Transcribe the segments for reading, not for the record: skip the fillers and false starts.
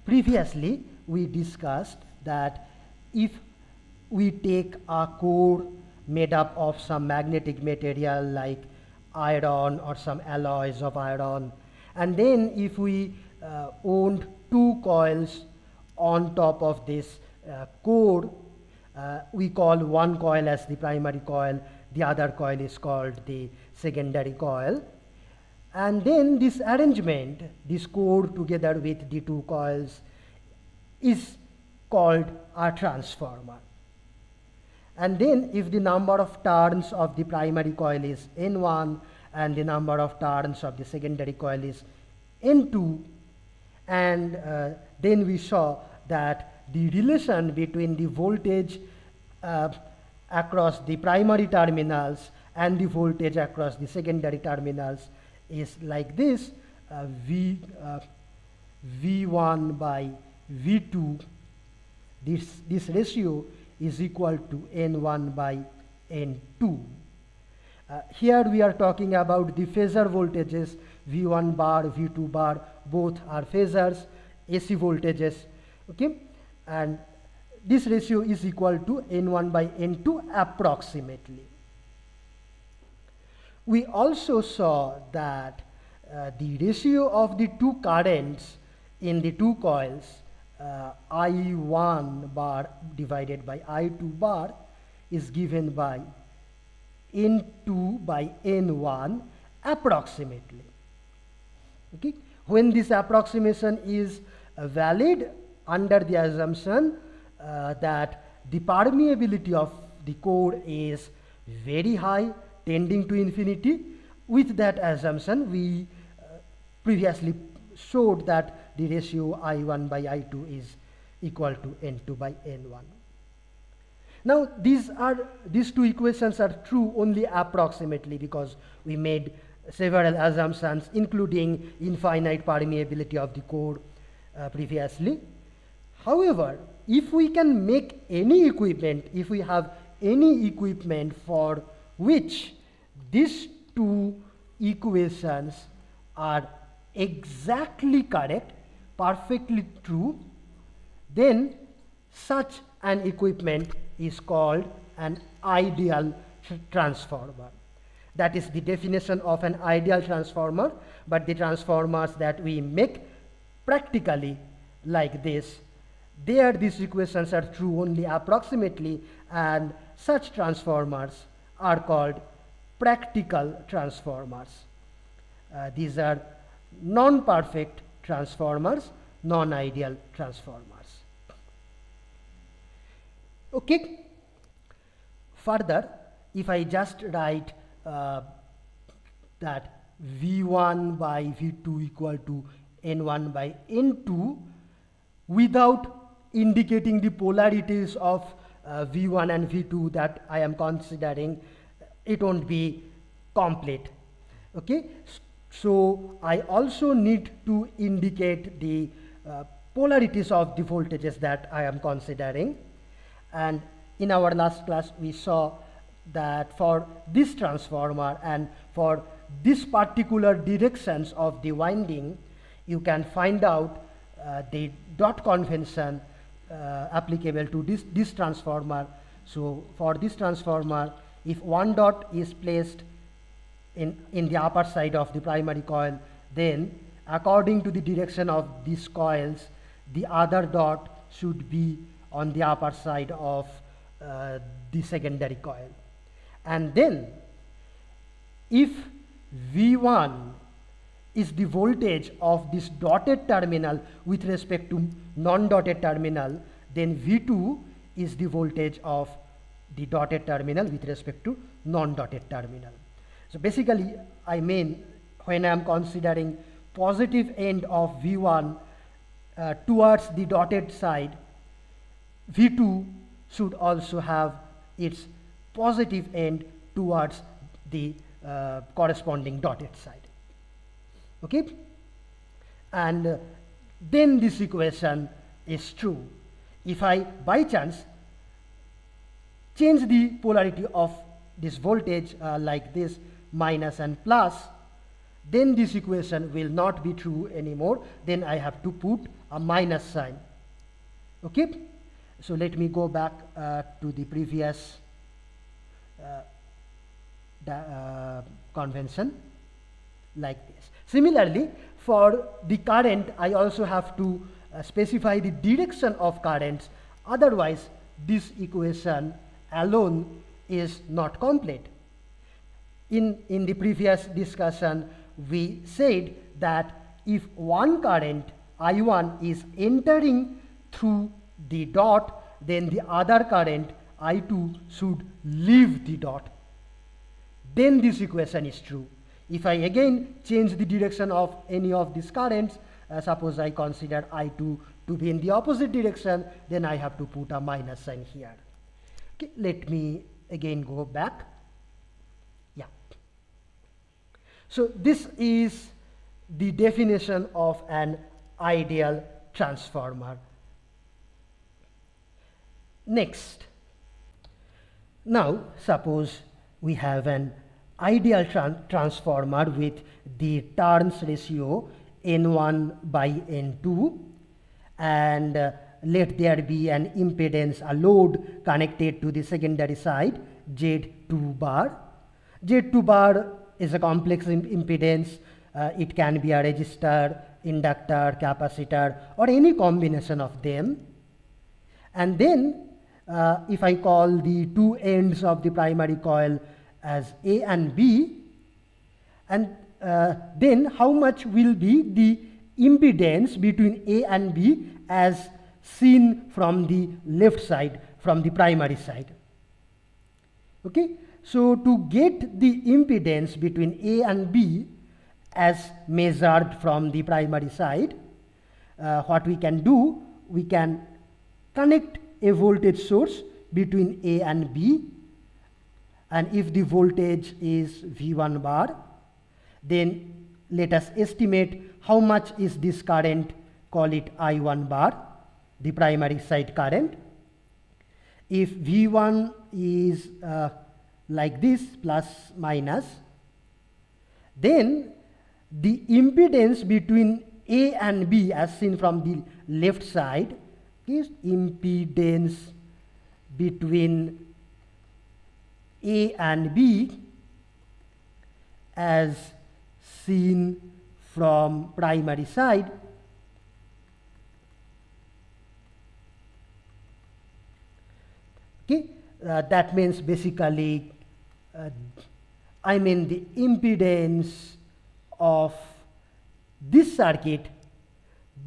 Previously, we discussed that if we take a core made up of some magnetic material like iron or some alloys of iron, and then if we owned two coils on top of this core, we call one coil as the primary coil, the other coil is called the secondary coil. And then this arrangement, this core together with the two coils, is called a transformer. And then if the number of turns of the primary coil is N1 and the number of turns of the secondary coil is N2, and then we saw that the relation between the voltage across the primary terminals and the voltage across the secondary terminals is like this, V1 by V2. This ratio is equal to N1 by N2. Here we are talking about the phasor voltages, V1 bar, V2 bar, both are phasors, AC voltages, okay? And this ratio is equal to N1 by N2 approximately. We also saw that the ratio of the two currents in the two coils, I1 bar divided by I2 bar, is given by N2 by N1 approximately. Okay? When this approximation is valid under the assumption that the permeability of the core is very high, tending to infinity, with that assumption we previously showed that the ratio I1 by I2 is equal to N2 by N1. Now these two equations are true only approximately because we made several assumptions including infinite permeability of the core previously. However, if we can make any equipment, if we have any equipment for which these two equations are exactly correct, perfectly true, then such an equipment is called an ideal transformer. That is the definition of an ideal transformer, but the transformers that we make practically like this, there these equations are true only approximately, and such transformers are called practical transformers. These are non-perfect transformers, non-ideal transformers. Okay. Further, if I just write that V1 by V2 equal to N1 by N2 without indicating the polarities of V1 and V2 that I am considering, it won't be complete. Okay, so I also need to indicate the polarities of the voltages that I am considering. And in our last class we saw that for this transformer and for this particular directions of the winding, you can find out the dot convention applicable to this transformer. So for this transformer, if one dot is placed in the upper side of the primary coil, then according to the direction of these coils, the other dot should be on the upper side of the secondary coil. And then if V1 is the voltage of this dotted terminal with respect to non-dotted terminal, then V2 is the voltage of the dotted terminal with respect to non-dotted terminal. So basically, I mean, when I am considering positive end of V1 towards the dotted side, V2 should also have its positive end towards the corresponding dotted side. Okay, and then this equation is true. If I by chance change the polarity of this voltage like this, minus and plus, then this equation will not be true anymore. Then I have to put a minus sign. Okay, so let me go back to the previous convention like this. Similarly, for the current, I also have to specify the direction of currents. Otherwise, this equation alone is not complete. In the previous discussion, we said that if one current I1 is entering through the dot, then the other current I2 should leave the dot. Then this equation is true. If I again change the direction of any of these currents, suppose I consider I2 to be in the opposite direction, then I have to put a minus sign here. Okay, let me again go back. Yeah. So this is the definition of an ideal transformer. Next, now suppose we have an ideal transformer with the turns ratio N1 by N2, and let there be an impedance, a load connected to the secondary side, Z2 bar. Z2 bar is a complex impedance. It can be a resistor, inductor, capacitor, or any combination of them. And then if I call the two ends of the primary coil as A and B, and then how much will be the impedance between A and B as seen from the left side, from the primary side. Okay, so to get the impedance between A and B as measured from the primary side, what we can do, we can connect a voltage source between A and B, and if the voltage is V1 bar, then let us estimate how much is this current, call it I1 bar, the primary side current. If V1 is like this, plus minus, then the impedance between A and B as seen from the left side is impedance between A and B as seen from primary side okay. That means basically I mean the impedance of this circuit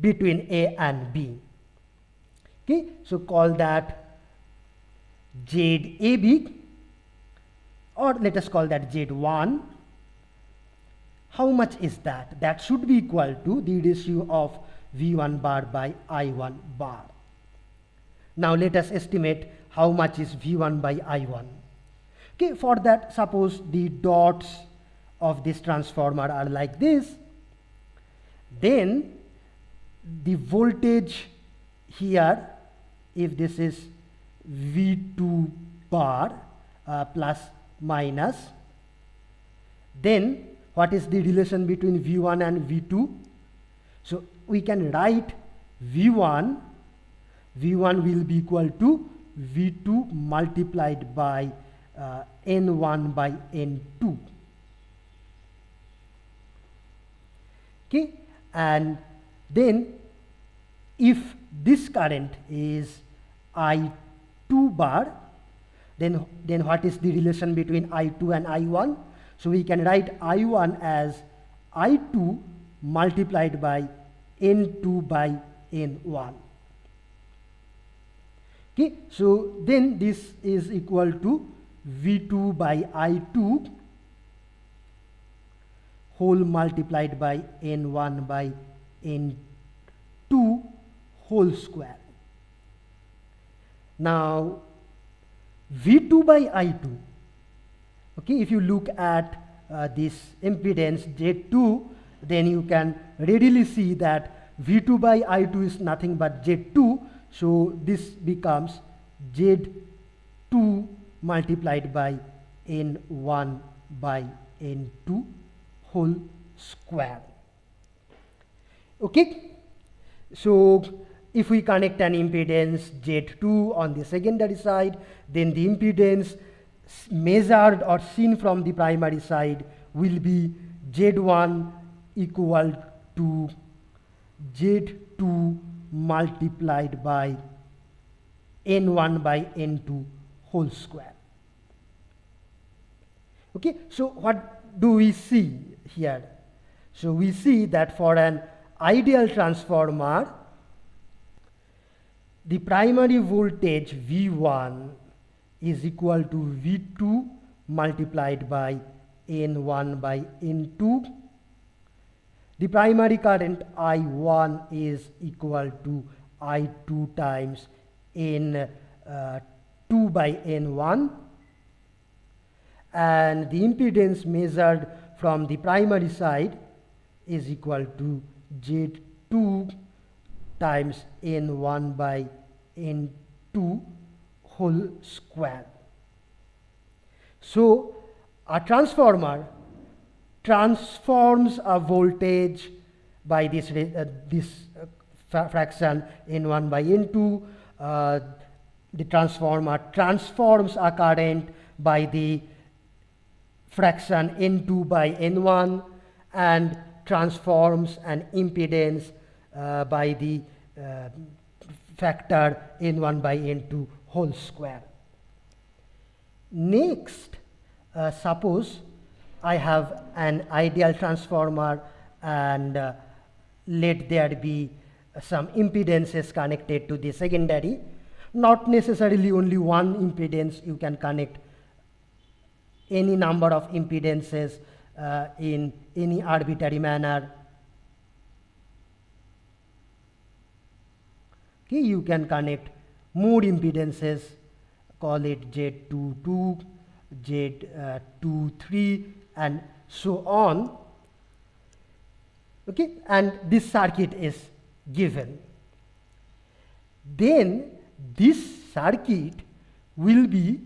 between A and B. Okay, so call that ZAB, or let us call that Z1. How much is that? That should be equal to the ratio of V1 bar by I1 bar. Now let us estimate how much is V1 by I1. Okay, for that, suppose the dots of this transformer are like this, then the voltage here, if this is V2 bar plus minus, then what is the relation between V1 and V2? So we can write V1 will be equal to V2 multiplied by N1 by N2. Okay, and then if this current is I2 bar, then what is the relation between I2 and I1? So we can write I1 as I2 multiplied by N2 by N1. Okay, so then this is equal to V2 by I2 whole multiplied by N1 by N2 whole square. Now V2 by I2, okay, if you look at this impedance Z2, then you can readily see that V2 by I2 is nothing but Z2, so this becomes Z2 multiplied by N1 by N2 whole square. Okay, so if we connect an impedance Z2 on the secondary side, then the impedance measured or seen from the primary side will be Z1 equal to Z2 multiplied by N1 by N2 whole square. Okay, so what do we see here? So we see that for an ideal transformer, the primary voltage V1 is equal to V2 multiplied by N1 by N2. The primary current I1 is equal to I2 times N2 by N1, and the impedance measured from the primary side is equal to Z2 times N1 by N2 whole square. So a transformer transforms a voltage by this fraction N1 by N2. The transformer transforms a current by the fraction N2 by N1 and transforms an impedance by the factor N1 by N2 whole square. Next, suppose I have an ideal transformer and let there be some impedances connected to the secondary. Not necessarily only one impedance, you can connect any number of impedances in any arbitrary manner. Okay, you can connect more impedances, call it Z22, Z23 and so on. Okay, and this circuit is given. Then this circuit will be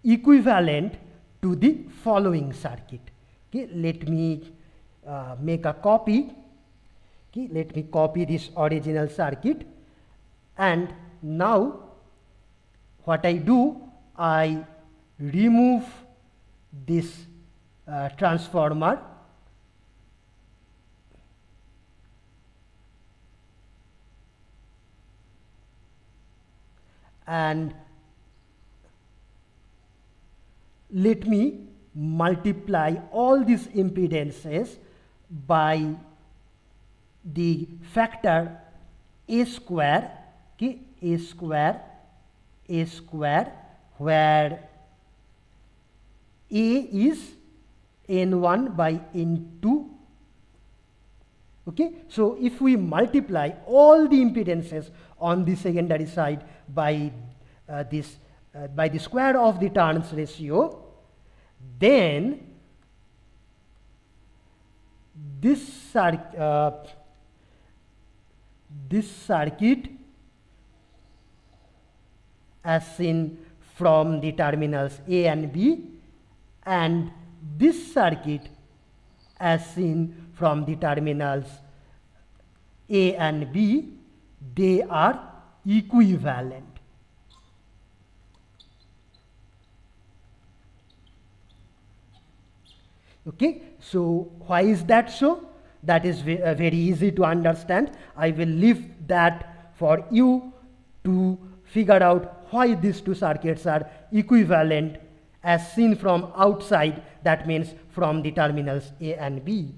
equivalent to the following circuit. Okay, let me make a copy. Okay, let me copy this original circuit, and now what I do, I remove this transformer and let me multiply all these impedances by the factor A square, okay, A square, where A is N1 by N2. Okay, so if we multiply all the impedances on the secondary side by by the square of the turns ratio, then this circuit as seen from the terminals A and B, and this circuit as seen from the terminals A and B, they are equivalent. Okay, so why is that so? That is very easy to understand. I will leave that for you to figure out why these two circuits are equivalent as seen from outside, that means from the terminals A and B.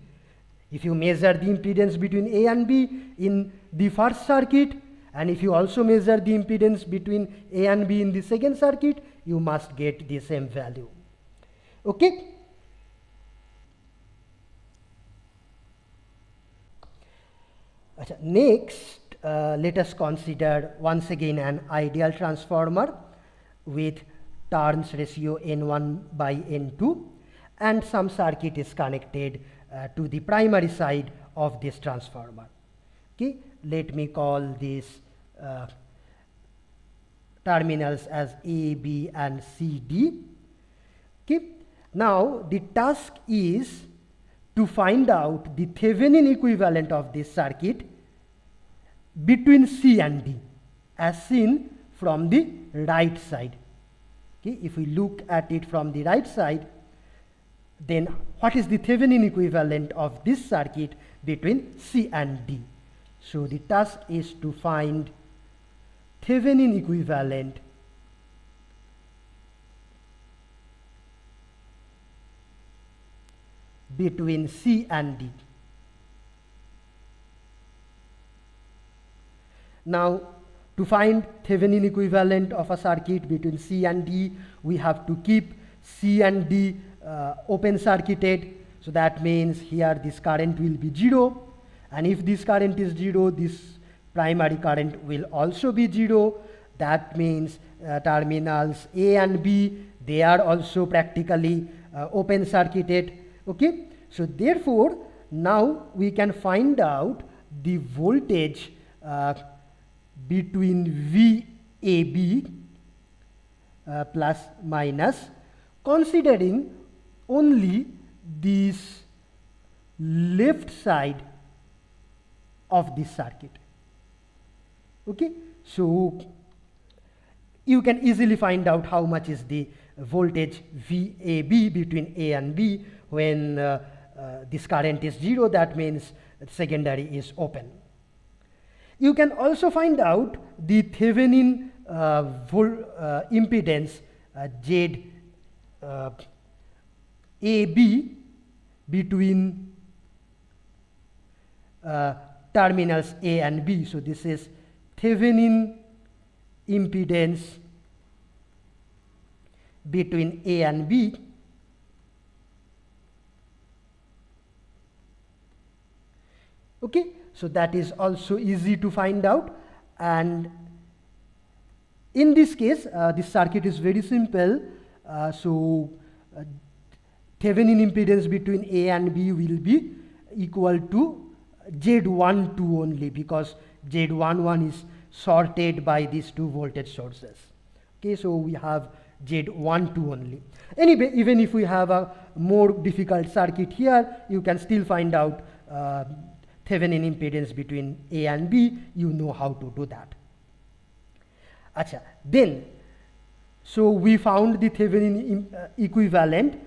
If you measure the impedance between A and B in the first circuit, and if you also measure the impedance between A and B in the second circuit, you must get the same value. Okay? Next, let us consider once again an ideal transformer with turns ratio N1 by N2, and some circuit is connected to the primary side of this transformer. Okay, let me call these terminals as A, B and C, D. Okay, now the task is to find out the Thevenin equivalent of this circuit between C and D, as seen from the right side. Okay, if we look at it from the right side, then what is the Thevenin equivalent of this circuit between C and D? So the task is to find Thevenin equivalent between C and D. Now, to find Thevenin equivalent of a circuit between C and D, we have to keep C and D open circuited. So that means here this current will be 0, and if this current is 0, this primary current will also be 0. That means terminals A and B, they are also practically open circuited. Okay, so therefore now we can find out the voltage between VAB plus minus, considering only this left side of this circuit. Okay, so you can easily find out how much is the voltage VAB between A and B when this current is 0. That means secondary is open. You can also find out the Thevenin impedance Z AB between terminals A and B. So this is Thevenin impedance between A and B. Okay, so that is also easy to find out, and in this case this circuit is very simple. Thevenin impedance between A and B will be equal to Z12 only, because Z11 is sorted by these two voltage sources. Okay, so we have Z12 only. Anyway, even if we have a more difficult circuit here, you can still find out Thevenin impedance between A and B. You know how to do that. Acha, then, so we found the Thevenin equivalent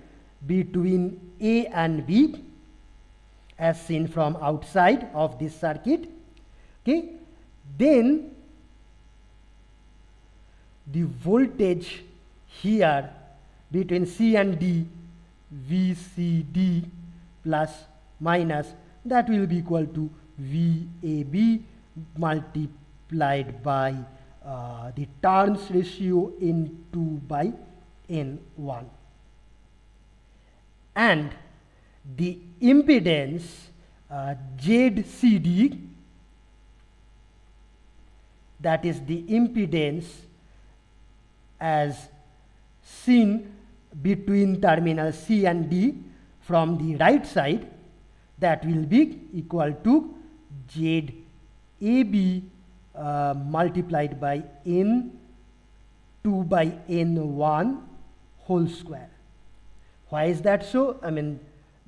between A and B as seen from outside of this circuit. Okay, then the voltage here between C and D, VCD plus minus, that will be equal to VAB multiplied by the turns ratio N2 by N1, and the impedance ZCD, that is the impedance as seen between terminals C and D from the right side, that will be equal to ZAB multiplied by N2 by N1 whole square. Why is that so? I mean,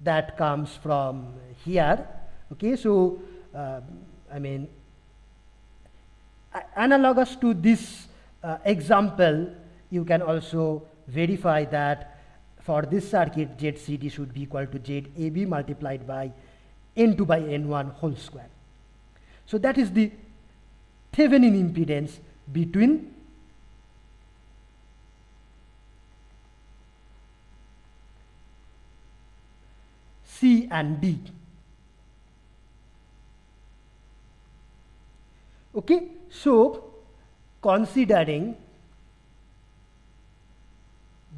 that comes from here. Okay, so analogous to this example, you can also verify that for this circuit ZCD should be equal to ZAB multiplied by N2 by N1 whole square. So that is the Thevenin impedance between C and D. Okay, so considering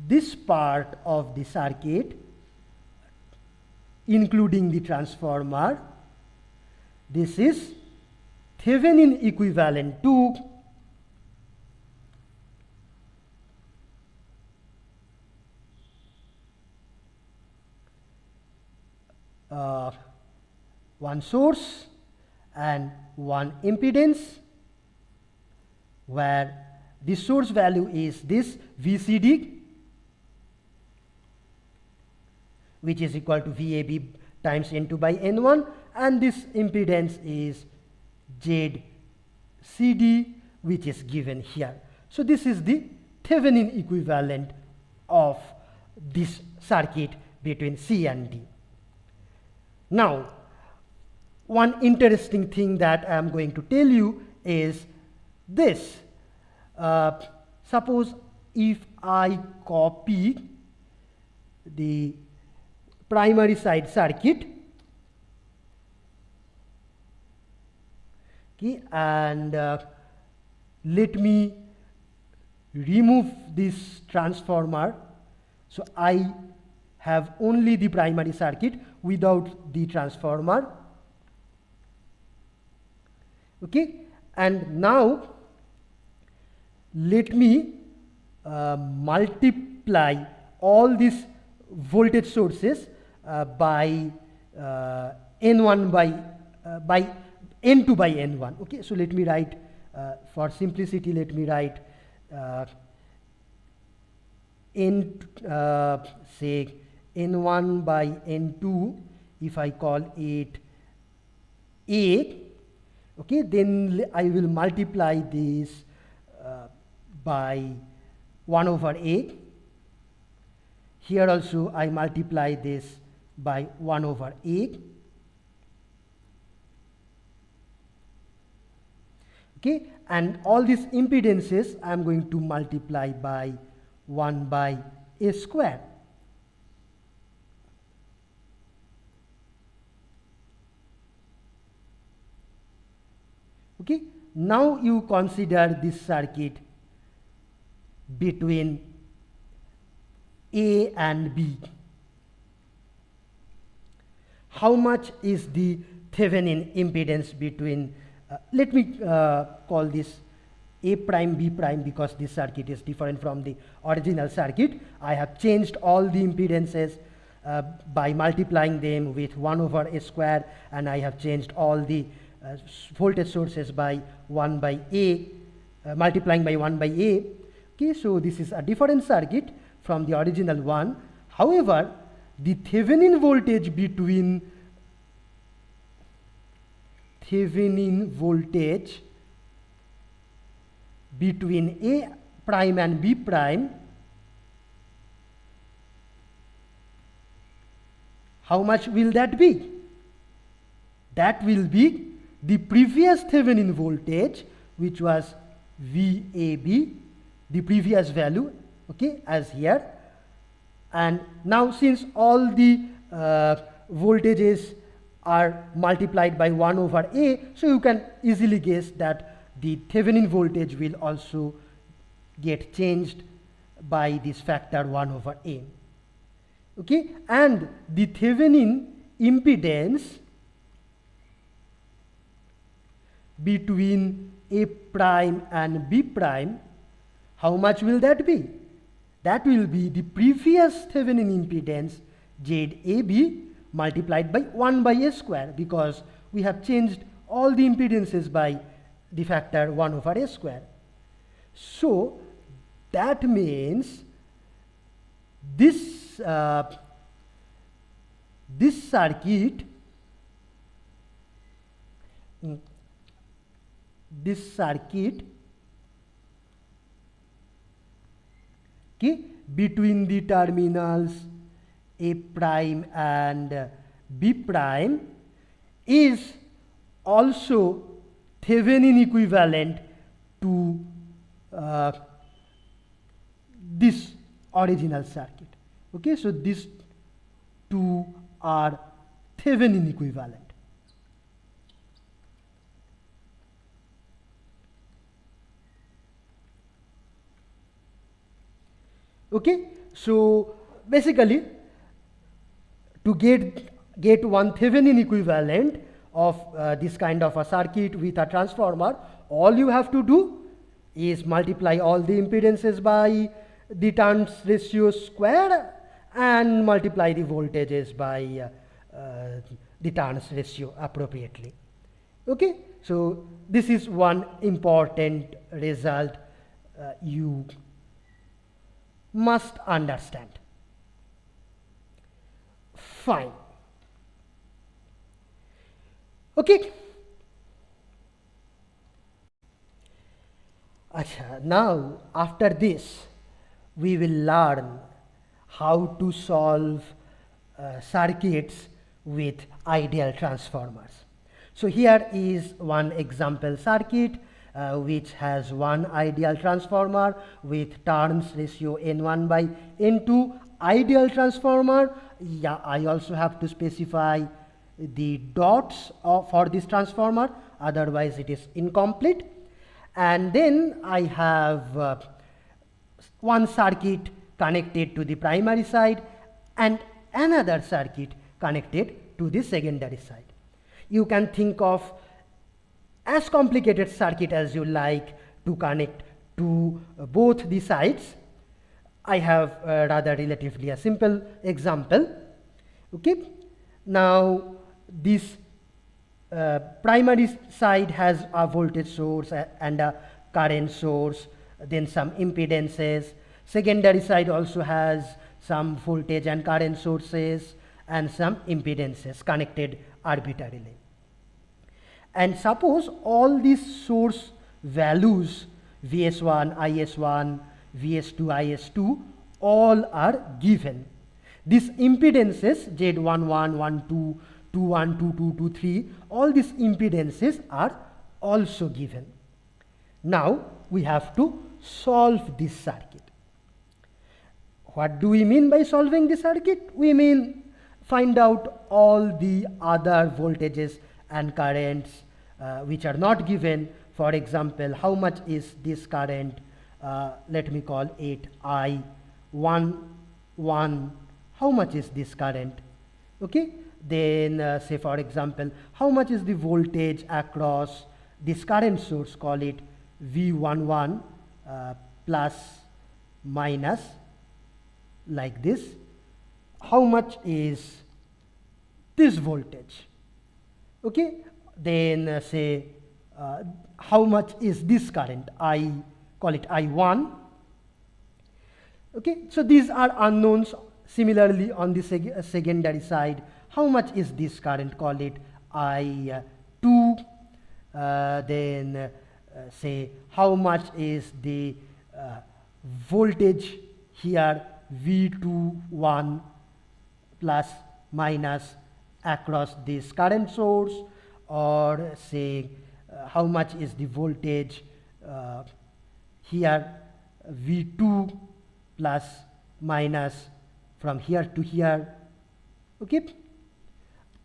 this part of the circuit, including the transformer, this is Thevenin equivalent to one source and one impedance, where the source value is this VCD, which is equal to VAB times N2 by N1, and this impedance is ZCD, which is given here. So this is the Thevenin equivalent of this circuit between C and D. Now, one interesting thing that I am going to tell you is this. Suppose if I copy the primary side circuit, okay, and let me remove this transformer. So I have only the primary circuit without the transformer. Okay, and now let me multiply all these voltage sources by N1 by N2 by N1. Okay, so let me write, for simplicity, let me write say N1 by N2, if I call it A, okay, then I will multiply this by 1 over A. Here also I multiply this by 1 over A. Okay, and all these impedances I am going to multiply by 1 by A square. Okay, now you consider this circuit between A and B. How much is the Thevenin impedance between, let me call this A prime B prime, because this circuit is different from the original circuit. I have changed all the impedances by multiplying them with 1 over A square, and I have changed all the voltage sources by 1 by A, multiplying by 1 by A. Okay, so this is a different circuit from the original one. However, the Thevenin voltage between A prime and B prime, how much will that be? That will be the previous Thevenin voltage, which was VAB, the previous value, okay, as here. And now since all the voltages are multiplied by 1 over A, so you can easily guess that the Thevenin voltage will also get changed by this factor 1 over A. Okay, and the Thevenin impedance between A prime and B prime, how much will that be? That will be the previous Thevenin impedance ZAB multiplied by 1 by A square, because we have changed all the impedances by the factor 1 over A square. So that means this circuit okay, between the terminals A prime and B prime is also Thevenin equivalent to this original circuit. Okay, so these two are Thevenin equivalent. Okay, so basically to get one Thevenin equivalent of this kind of a circuit with a transformer, all you have to do is multiply all the impedances by the turns ratio square and multiply the voltages by the turns ratio appropriately. Okay, so this is one important result you must understand. Fine. Okay. Acha, now after this we will learn how to solve circuits with ideal transformers. So here is one example circuit which has one ideal transformer with turns ratio n1 by n2. Ideal transformer, yeah, I also have to specify the dots for this transformer, otherwise it is incomplete. And then I have one circuit connected to the primary side and another circuit connected to the secondary side. You can think of as complicated circuit as you like to connect to both the sides. I have rather relatively a simple example. Okay. Now this primary side has a voltage source and a current source, then some impedances. Secondary side also has some voltage and current sources and some impedances connected arbitrarily. And suppose all these source values Vs1, Is1, Vs2, Is2 all are given. These impedances Z11, 12, 21, 22, 23, all these impedances are also given. Now we have to solve this circuit. What do we mean by solving this circuit? We mean find out all the other voltages and currents which are not given. For example, how much is this current? Let me call it I11. How much is this current? Okay. Then say for example, how much is the voltage across this current source? Call it V11 plus minus like this. How much is this voltage? Okay. Then say how much is this current? I call it I1. Okay. So these are unknowns. Similarly on the secondary side, how much is this current? Call it I2. Then say how much is the voltage here? V21 plus minus across this current source, or say how much is the voltage here? V2 plus minus from here to here. Okay.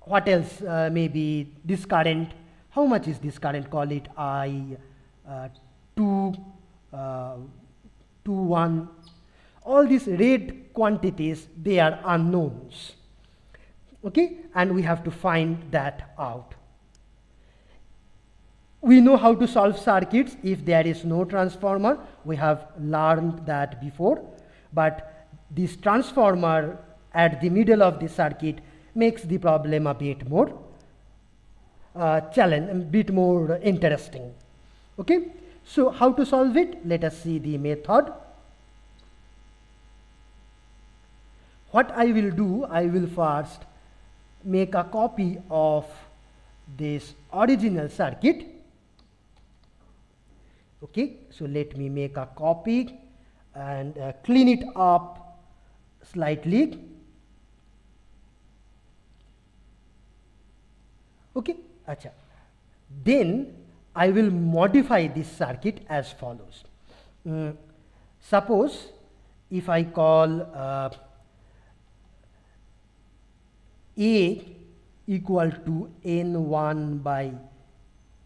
What else? Maybe this current. How much is this current? Call it I21. All these red quantities, they are unknowns. Okay. And we have to find that out. We know how to solve circuits if there is no transformer. We have learned that before. But this transformer at the middle of the circuit makes the problem a bit more challenge, a bit more interesting. Okay. So how to solve it? Let us see the method. What I will do, I will first make a copy of this original circuit. Okay. So let me make a copy and clean it up slightly. Okay. Acha. Then I will modify this circuit as follows. Suppose if I call A equal to N1 by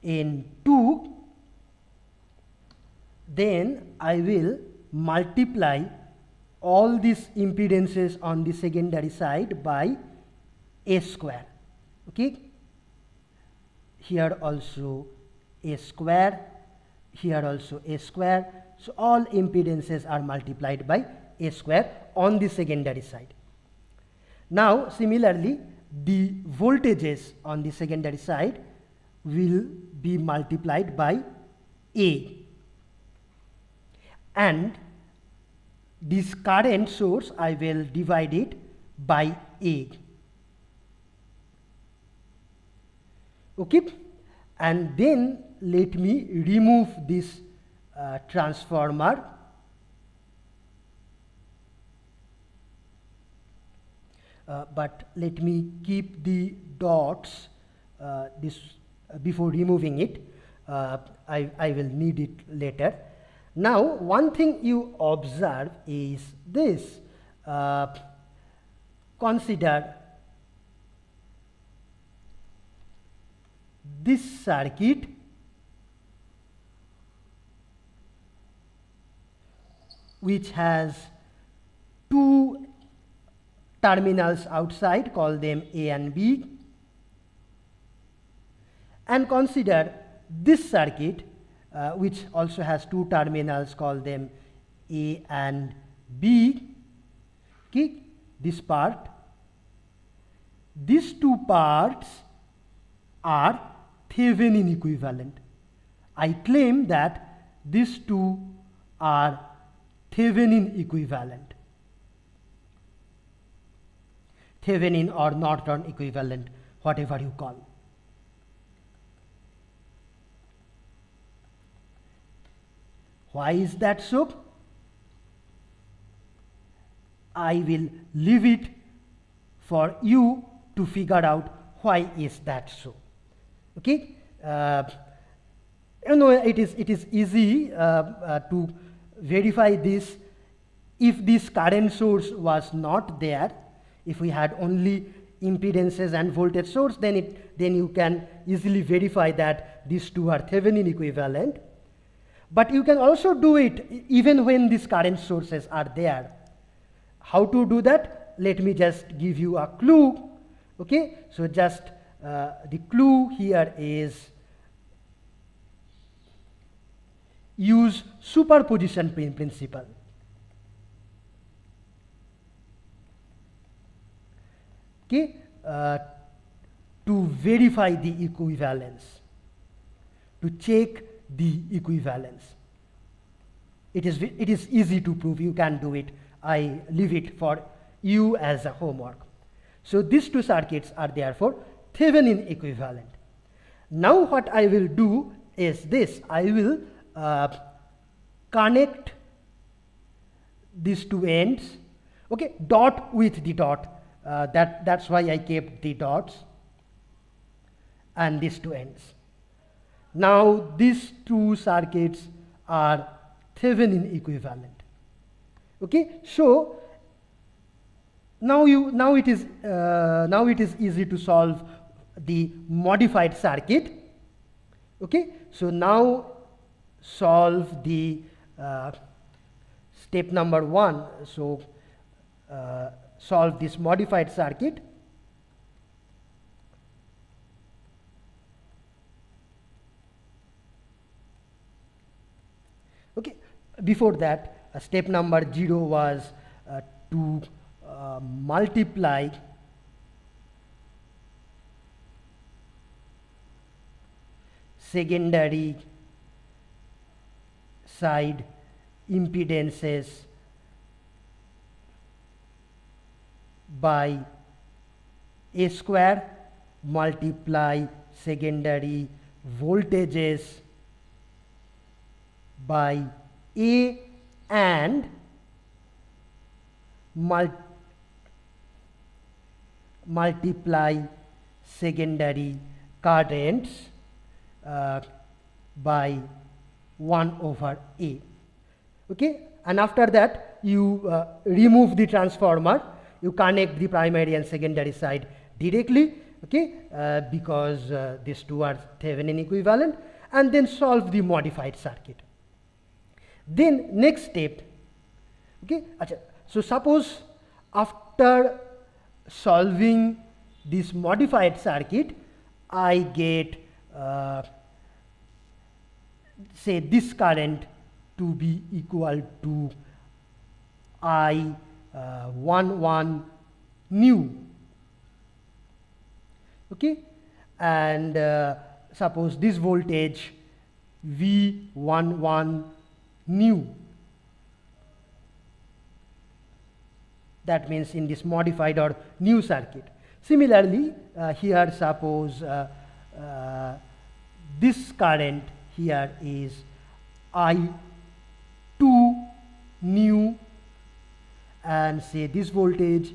N2, then I will multiply all these impedances on the secondary side by A square. Okay. Here also A square, here also A square. So all impedances are multiplied by A square on the secondary side. Now similarly, the voltages on the secondary side will be multiplied by A, and this current source I will divide it by A. Okay, and then let me remove this transformer. But let me keep the dots this before removing it. I will need it later. Now, one thing you observe is this. Consider this circuit which has two terminals outside, call them A and B, and consider this circuit which also has two terminals, call them A and B. Okay, this part. These two parts are Thevenin equivalent. I claim that these two are Thevenin equivalent. Thevenin or Norton equivalent, whatever you call. Why is that so? I will leave it for you to figure out why is that so. Okay, you know, it is easy to verify this. If this current source was not there, if we had only impedances and voltage source, then you can easily verify that these two are Thevenin equivalent. But you can also do it even when these current sources are there. How to do that? Let me just give you a clue. Okay, so just the clue here is use superposition principle. Okay, to verify the equivalence, to check the equivalence. It is easy to prove. You can do it. I leave it for you as a homework. So these two circuits are therefore Thevenin equivalent. Now what I will do is this. I will connect these two ends. Okay, dot with the dot. That's why I kept the dots and these two ends. Now these two circuits are Thevenin equivalent. Okay, so now it is easy to solve the modified circuit. Okay, so now solve the step number 1. So solve this modified circuit. Okay, before that, step number 0 was to multiply secondary side impedances by A square multiply secondary voltages by A and multiply secondary currents by 1 over A. Okay, and after that you remove the transformer, you connect the primary and secondary side directly, okay, because these two are Thevenin equivalent, and then solve the modified circuit. Then next step, okay, so suppose after solving this modified circuit, I get say this current to be equal to I11 nu, okay, and suppose this voltage V11 nu. That means in this modified or new circuit. Similarly, here suppose this current here is I2 new, and say this voltage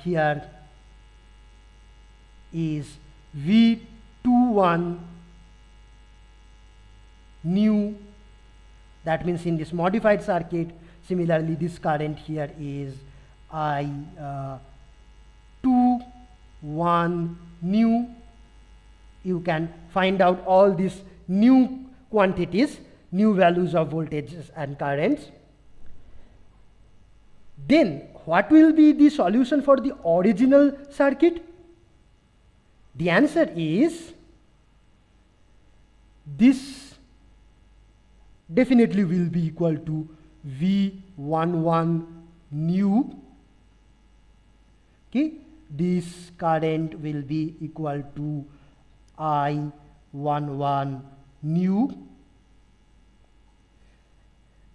here is V21 new. That means in this modified circuit, similarly this current here is I21 new. You can find out all these new quantities, new values of voltages and currents. Then what will be the solution for the original circuit? The answer is this definitely will be equal to V11 new. Okay, this current will be equal to I11 new.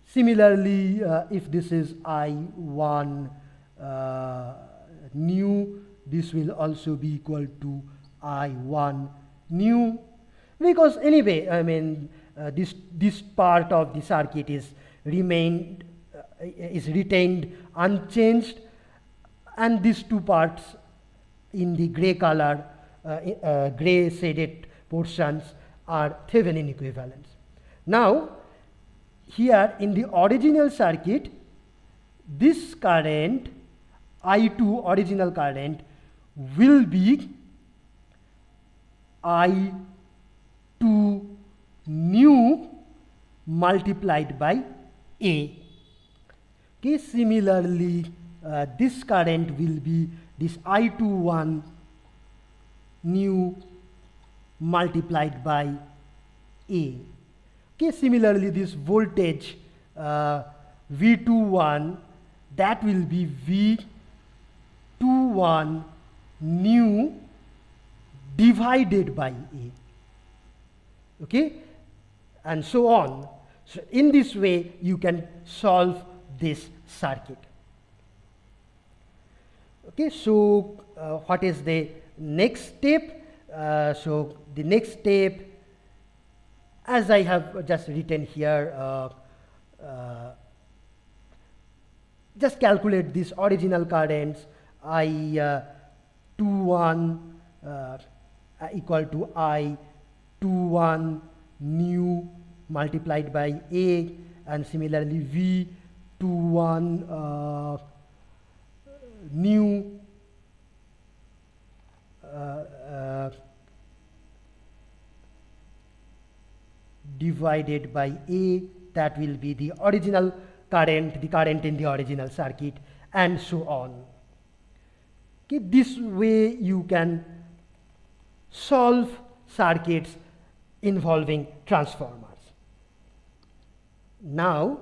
Similarly, if this is I1 new, this will also be equal to I1 new, because anyway, I mean, this part of the circuit is retained unchanged, and these two parts in the gray color, gray shaded portions are Thevenin equivalents. Now, here in the original circuit, this current I2 original current will be I2 new multiplied by A. Okay, similarly, this current will be this I21 new multiplied by A. Okay, similarly, this voltage V21, that will be V21 new divided by A. Okay, and so on. So in this way you can solve this circuit. Okay, so what is the next step? So the next step, as I have just written here, just calculate this original currents I21 equal to I21 new multiplied by A, and similarly V21 new divided by A, that will be the original current, the current in the original circuit, and so on. Okay, this way you can solve circuits involving transformers. Now,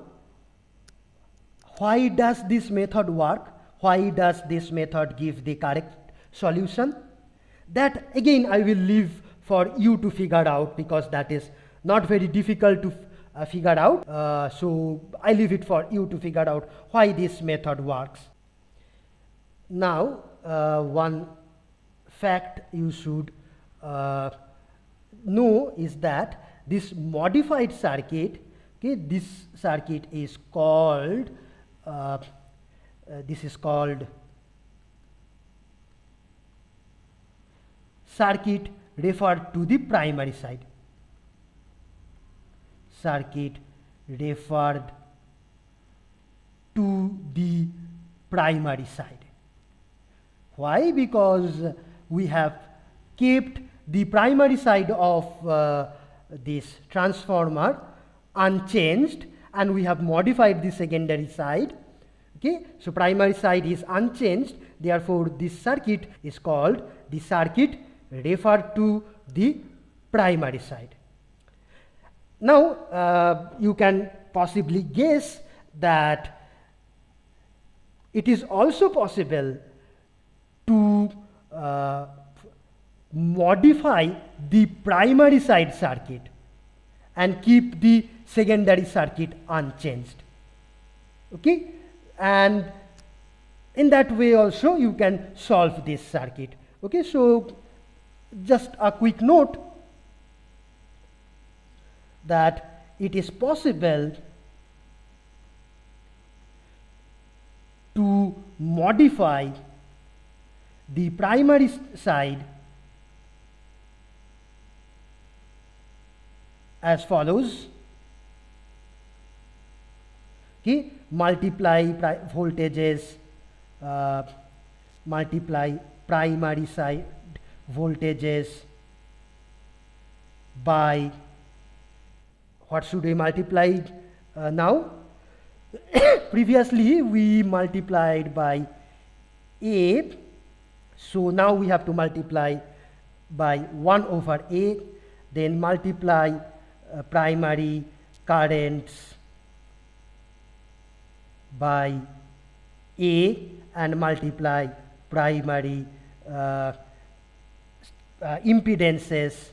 why does this method work? Why does this method give the correct solution? That again I will leave for you to figure out, because that is not very difficult to figure out. So I leave it for you to figure out why this method works. Now, one fact you should know is that this modified circuit, okay, this circuit is called circuit referred to the primary side. Circuit referred to the primary side. Why? Because we have kept the primary side of this transformer unchanged, and we have modified the secondary side. Okay, so primary side is unchanged, therefore this circuit is called the circuit referred to the primary side. Now, you can possibly guess that it is also possible to modify the primary side circuit and keep the secondary circuit unchanged. Okay, and in that way also you can solve this circuit. Okay, so just a quick note that it is possible to modify the primary side as follows. Okay, multiply voltages, multiply primary side voltages by, what should we multiply now? Previously we multiplied by A, so now we have to multiply by 1 over A, then multiply primary currents by A and multiply primary impedances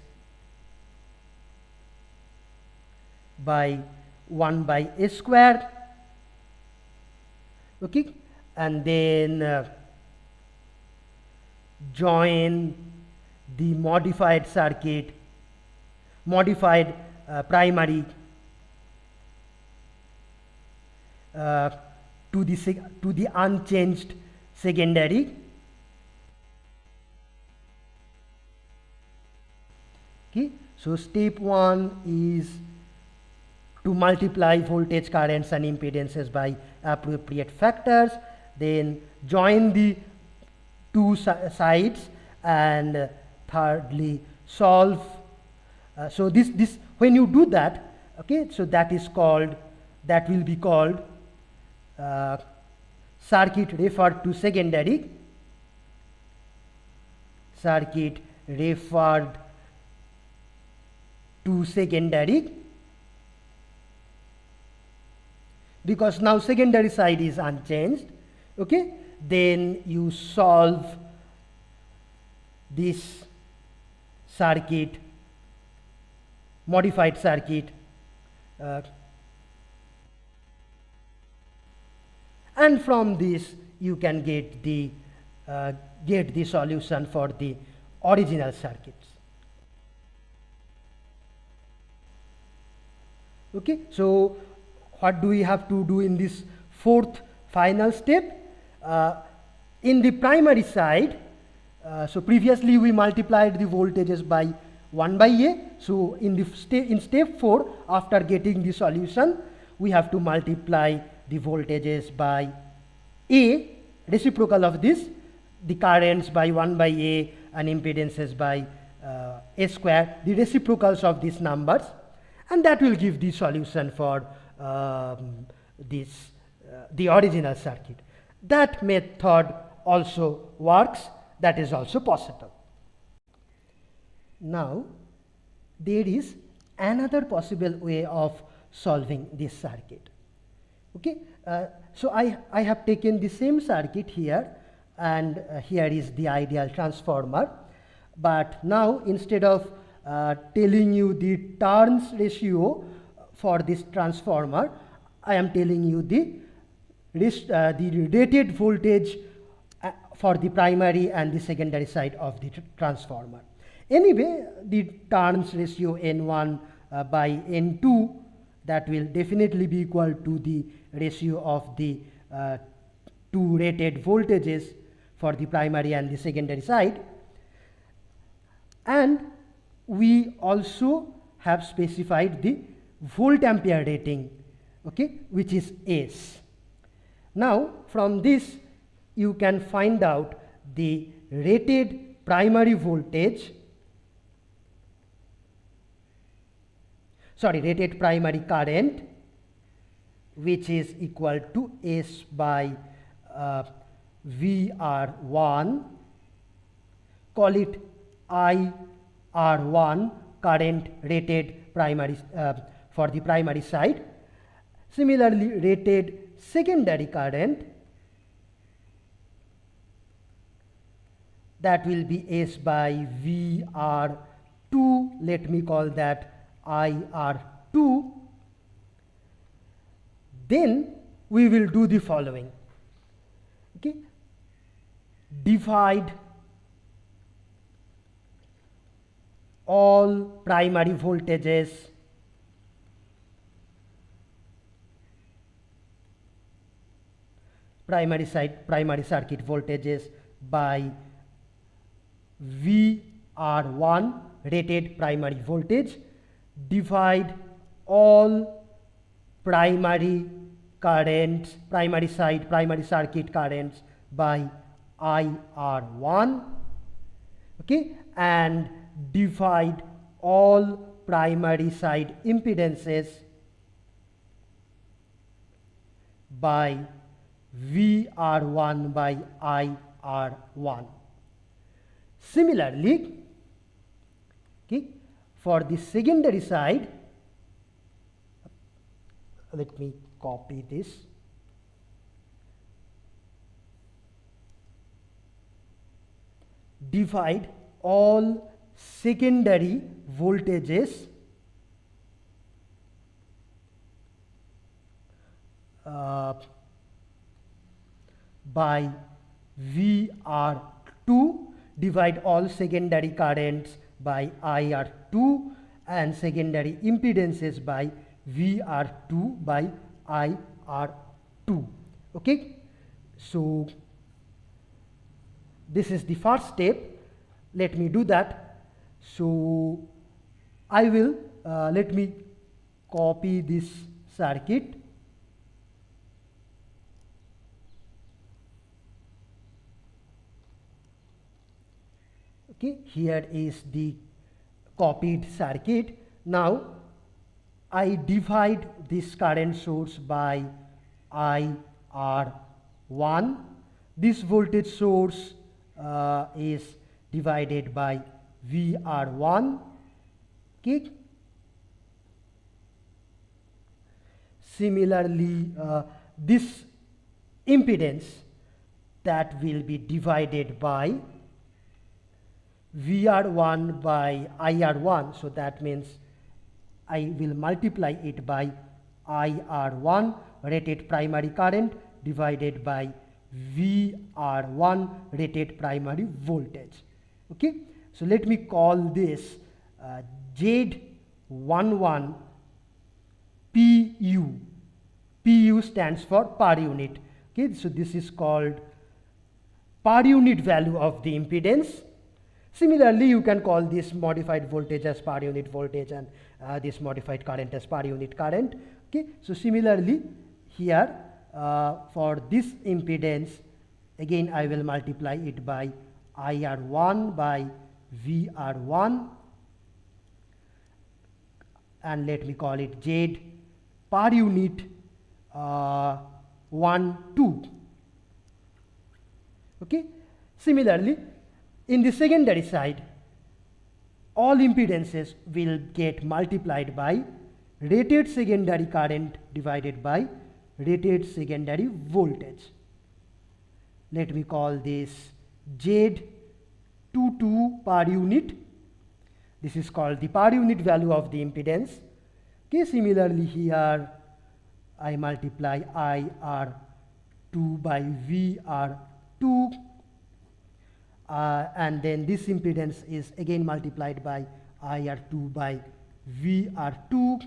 by 1 by A square. Okay, and then join the modified circuit, modified primary to the unchanged secondary. Okay, so step 1 is to multiply voltage, currents and impedances by appropriate factors, then join the two sides, and thirdly solve. So this when you do that, okay, so that will be called circuit referred to secondary, circuit referred to secondary, because now secondary side is unchanged. Okay, then you solve this circuit, modified circuit, and from this you can get the solution for the original circuits. Okay, so what do we have to do in this fourth final step? In the primary side, so previously we multiplied the voltages by 1 by A. So in step 4, after getting the solution, we have to multiply the voltages by A, reciprocal of this, the currents by 1 by A and impedances by A square, the reciprocals of these numbers, and that will give the solution for the original circuit. That method also works, that is also possible. Now there is another possible way of solving this circuit. Okay, so I have taken the same circuit here, and here is the ideal transformer, but now instead of telling you the turns ratio for this transformer, I am telling you the rated voltage for the primary and the secondary side of the transformer. Anyway, the turns ratio N1 by N2, that will definitely be equal to the ratio of the two rated voltages for the primary and the secondary side. And we also have specified the volt ampere rating, okay, which is S. Now from this you can find out the rated primary voltage, rated primary current, which is equal to S by VR1, call it IR1, current rated primary for the primary side. Similarly, rated secondary current, that will be S by VR2, let me call that IR2. Then we will do the following. Okay, divide all primary voltages primary circuit voltages by VR1 rated primary voltage, divide all primary currents, primary circuit currents by IR1, okay, and divide all primary side impedances by VR1 by IR1. Similarly, okay, for the secondary side, let me copy this. Divide all secondary voltages by VR2, divide all secondary currents by IR2 and secondary impedances by VR2 by IR2. Okay, so this is the first step. Let me do that. So I will let me copy this circuit. Okay, here is the copied circuit. Now I divide this current source by IR1. This voltage source is divided by VR1. Okay. Similarly, this impedance that will be divided by VR1 by IR1. So that means I will multiply it by IR1 rated primary current divided by VR1 rated primary voltage. Okay, so let me call this Z11 PU. PU stands for per unit. Okay, so this is called per unit value of the impedance. Similarly, you can call this modified voltage as per unit voltage and this modified current as per unit current. Okay, so similarly here for this impedance, again I will multiply it by IR1 by VR1 and let me call it Z per unit 1, 2. Okay, similarly in the secondary side, all impedances will get multiplied by rated secondary current divided by rated secondary voltage. Let me call this Z22 per unit. This is called the per unit value of the impedance. Okay, similarly here I multiply IR2 by VR2 and then this impedance is again multiplied by IR2 by VR2.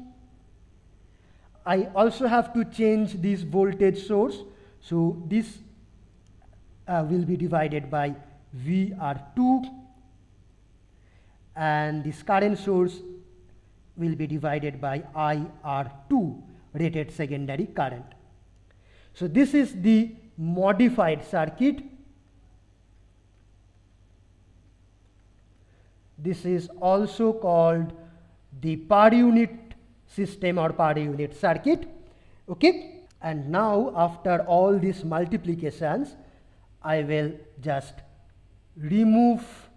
I also have to change this voltage source, so this will be divided by VR2 and this current source will be divided by IR2 rated secondary current. So this is the modified circuit. This is also called the per unit system or per unit circuit. Okay, and now after all these multiplications, I will just remove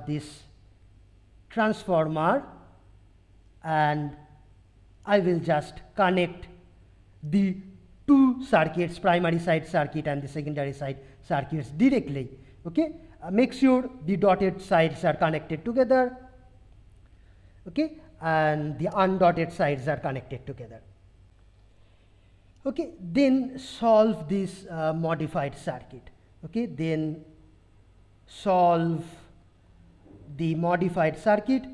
this transformer and I will just connect the two circuits, primary side circuit and the secondary side circuits directly. Okay, make sure the dotted sides are connected together. Okay, and the undotted sides are connected together. Okay, then solve this modified circuit. Okay, then solve the modified circuit.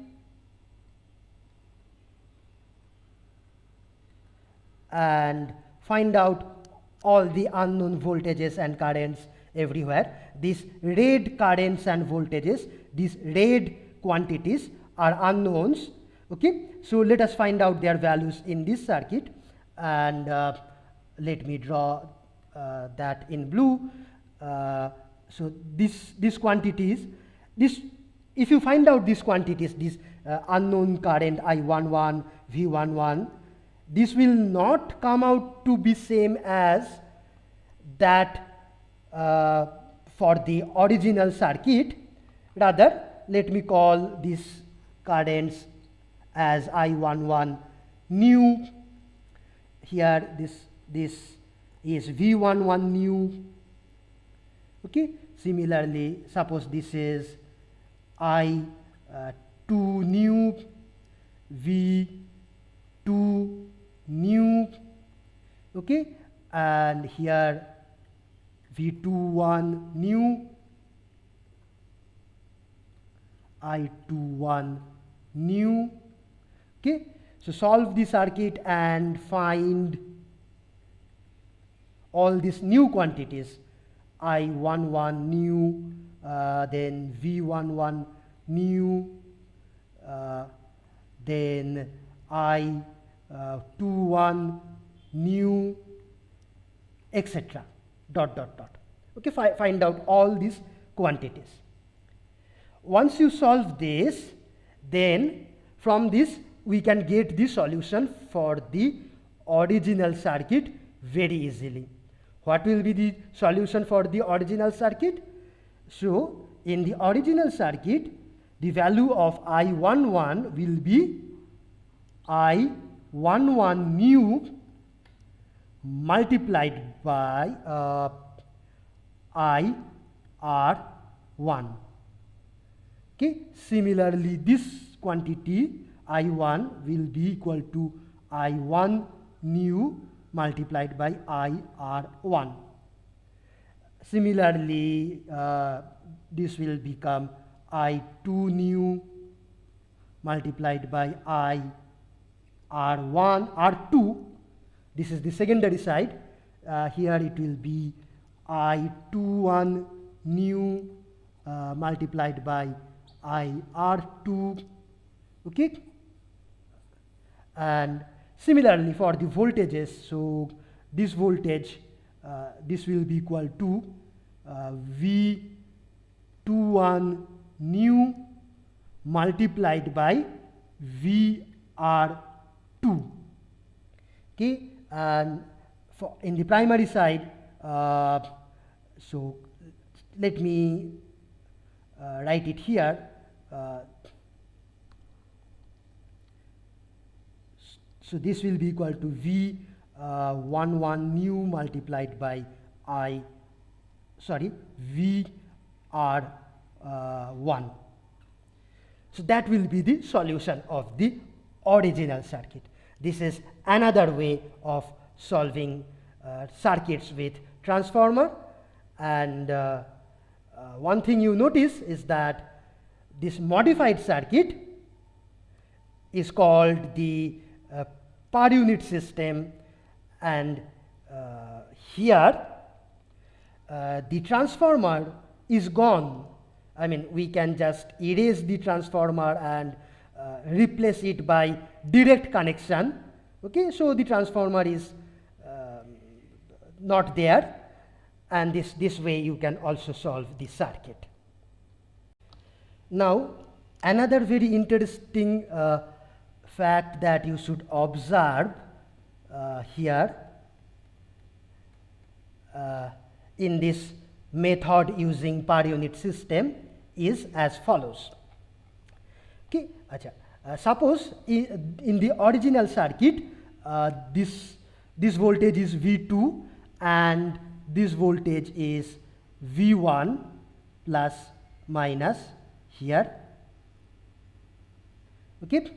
and find out all the unknown voltages and currents everywhere. These red currents and voltages, these red quantities are unknowns. Okay, so let us find out their values in this circuit, and let me draw that in blue. So these quantities, if you find out these quantities, this unknown current I11, V11, this will not come out to be same as that for the original circuit. Rather, let me call these currents as I11 new. Here this is V11 new. Okay. Similarly, suppose this is I2 new, V2 new. Okay, and here V21 new, I21 new. Okay, so solve the circuit and find all these new quantities. I11 new, then V11 new, then I21 new, etc. Dot dot dot. Okay, find out all these quantities. Once you solve this, then from this we can get the solution for the original circuit very easily. What will be the solution for the original circuit? So in the original circuit, the value of I11 will be I11 new multiplied by IR1. Okay. Similarly, this quantity I1 will be equal to I1 new multiplied by IR1. Similarly, this will become I2 new multiplied by R2. This is the secondary side. Here it will be I21 new multiplied by IR2. Okay. And similarly for the voltages, so this voltage, this will be equal to V21 new multiplied by VR2. Okay, and for in the primary side, so let me write it here. So this will be equal to V11 new multiplied by VR1. So that will be the solution of the original circuit. This is another way of solving circuits with transformer. And one thing you notice is that this modified circuit is called the per unit system, and here the transformer is gone. I mean, we can just erase the transformer and replace it by direct connection. Okay, so the transformer is not there, and this way you can also solve the circuit. Now, another very interesting fact that you should observe here in this method using per unit system is as follows. Okay, suppose in the original circuit this voltage is V2 and this voltage is V1 plus minus here. Okay.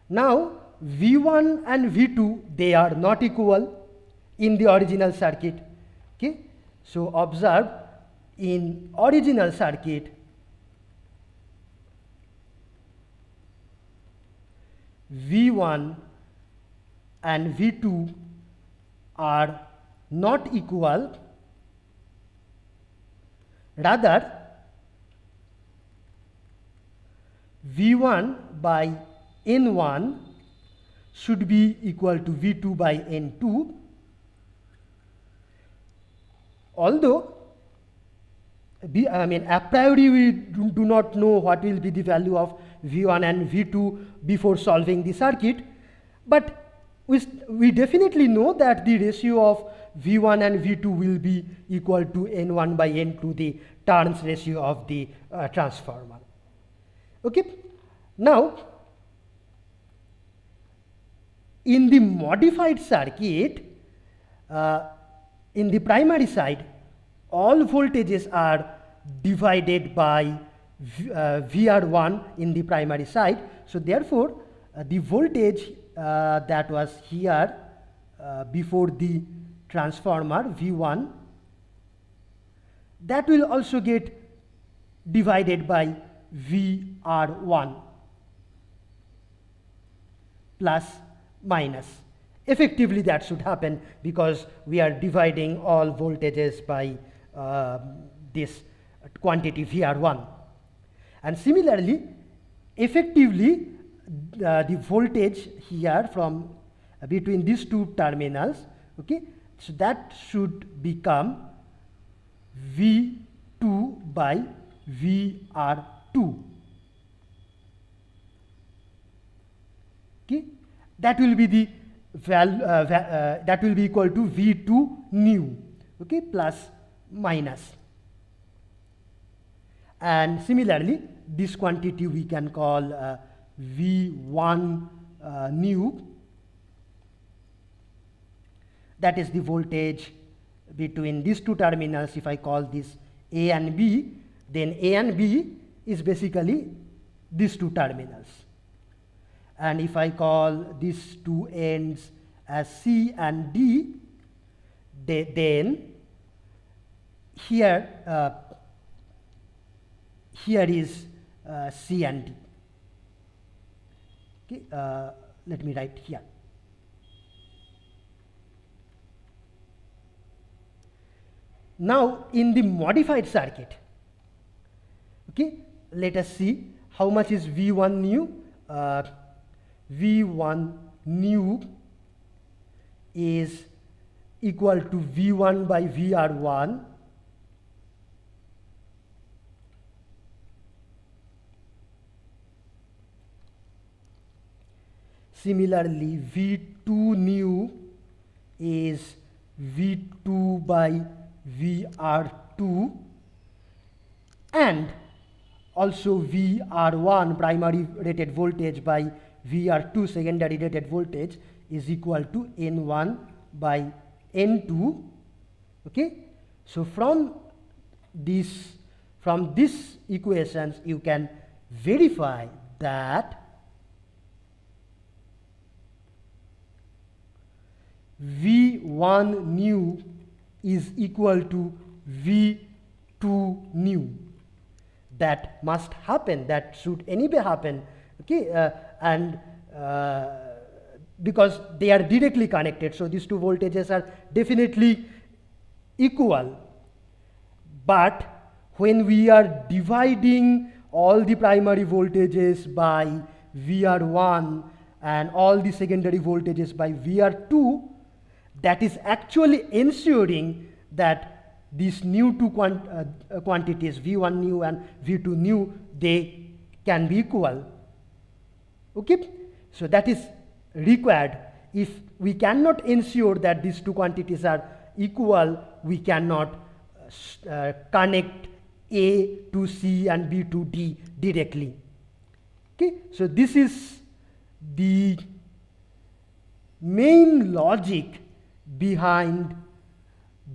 Now V1 and V2, they are not equal in the original circuit. Okay. So observe, in original circuit V1 and V2 are not equal, rather V1 by N1 should be equal to V2 by N2, although a priori we do not know what will be the value of V1 and V2 before solving the circuit, but we definitely know that the ratio of V1 and V2 will be equal to N1 by N2, the turns ratio of the transformer. Okay. Now, in the modified circuit, in the primary side, all voltages are divided by VR1 in the primary side. So therefore, the voltage that was here before the transformer V1, that will also get divided by VR1 plus minus. Effectively that should happen because we are dividing all voltages by this quantity VR1. And similarly, effectively the voltage here from between these two terminals, okay, so that should become V2 by VR2. Okay, that will be the value that will be equal to V2 nu, okay, plus minus. And similarly, this quantity we can call V1 nu. That is the voltage between these two terminals. If I call this A and B, then A and B is basically these two terminals. And if I call these two ends as C and D, then here is C and D. Okay, let me write here. Now, in the modified circuit, okay, let us see how much is V1 nu. V1 nu is equal to V1 by VR1 Similarly, V2 nu is V2 by VR2, and also VR1 primary rated voltage by VR2 secondary rated voltage is equal to N1 by N2. Okay, so from these equations you can verify that V1 nu is equal to V2 nu. That must happen, that should anyway happen, okay, and because they are directly connected, so these two voltages are definitely equal. But when we are dividing all the primary voltages by VR1 and all the secondary voltages by VR2, that is actually ensuring that these new two quantities, V1 nu and V2 nu, they can be equal. Okay, so that is required. If we cannot ensure that these two quantities are equal, we cannot connect A to C and B to D directly. Okay, so this is the main logic behind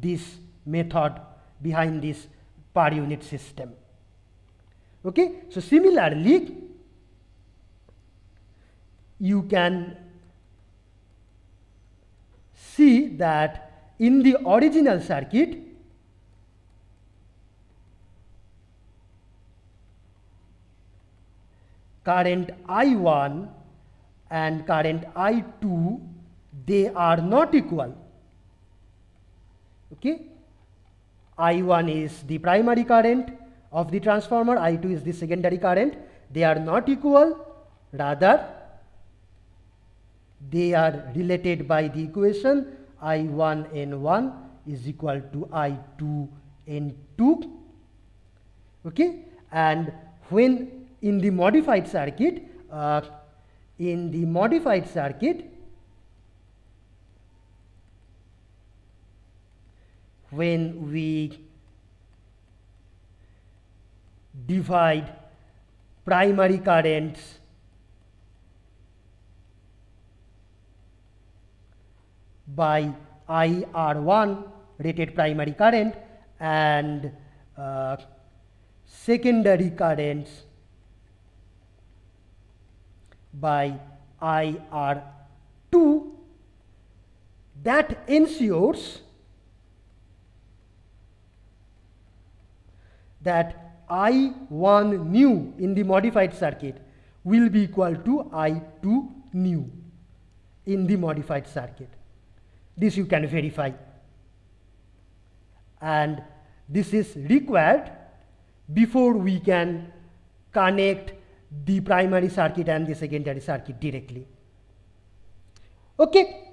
this method, behind this per unit system. Okay, so similarly, you can see that in the original circuit, current I1 and current I2, they are not equal. Okay, I1 is the primary current of the transformer, I2 is the secondary current. They are not equal, rather they are related by the equation I1 N1 is equal to I2 N2. Okay, and when in the modified circuit, when we divide primary currents by IR1 rated primary current and secondary currents by IR2, that ensures that I1 new in the modified circuit will be equal to I2 new in the modified circuit. This you can verify, and this is required before we can connect the primary circuit and the secondary circuit directly. Okay.